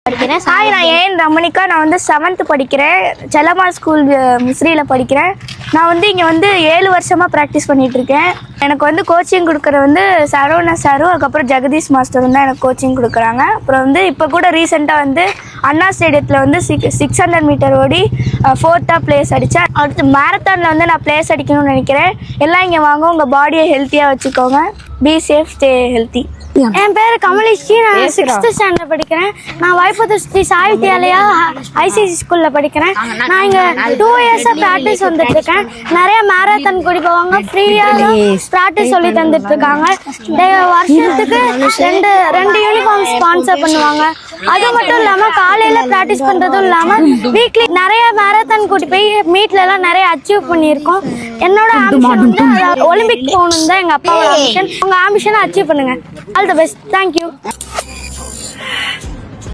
படிக்கிறேன். ஹாய், நான் ஏன் ரமணிகா. நான் வந்து 7th படிக்கிறேன். செல்லம்மா ஸ்கூல் முசிறியில் படிக்கிறேன். நான் வந்து இங்கே வந்து 7 வருஷமாக ப்ராக்டிஸ் பண்ணிகிட்ருக்கேன். எனக்கு வந்து கோச்சிங் கொடுக்குறது வந்து சரவணா சாரும் அதுக்கப்புறம் ஜெகதீஷ் மாஸ்டரும் தான் எனக்கு கோச்சிங் கொடுக்குறாங்க. அப்புறம் வந்து இப்போ கூட ரீசெண்டாக வந்து அண்ணா ஸ்டேடியத்தில் வந்து 600 மீட்டர் ஓடி 4th பிளேஸ் அடித்தேன். அடுத்து மேரத்தானில் வந்து நான் பிளேஸ் அடிக்கணும்னு நினைக்கிறேன். எல்லாம் இங்கே வாங்க, உங்கள் பாடியை ஹெல்த்தியாக வச்சுக்கோங்க. Be safe, stay healthy. என் பேர் கமலேஷ். நான் 6th ஸ்டாண்டர்ட் படிக்கிறேன். நான் வாய்ப்பத்தூர் ஸ்ரீ சாய் வித்யாலயா ஐசிசி ஸ்கூலில் படிக்கிறேன். நான் இங்கே 2 இயர்ஸாக ப்ராக்டிஸ் வந்துட்டு இருக்கேன். நிறைய மேரத்தான் கூடி போவாங்க, ஃப்ரீயாக ப்ராக்டிஸ் சொல்லி தந்துட்டு இருக்காங்க. வருஷத்துக்கு ரெண்டு யூனிஃபார்ம் ஸ்பான்சர் பண்ணுவாங்க. அது மட்டும் இல்லாமல் காலையில் ப்ராக்டிஸ் பண்ணுறதும் இல்லாமல் வீக்லி நிறைய மேரத்தான் கூட்டி போய் மீட்லலாம் நிறைய அச்சீவ் பண்ணியிருக்கோம். என்னோட ஆம்பிஷன் வந்து ஒலிம்பிக் போகணும் தான் எங்கள் அப்பாவோட ஆம்பிஷன். உங்கள் ஆம்பிஷனை அச்சீவ் பண்ணுங்க. All the best. தேங்க்யூ.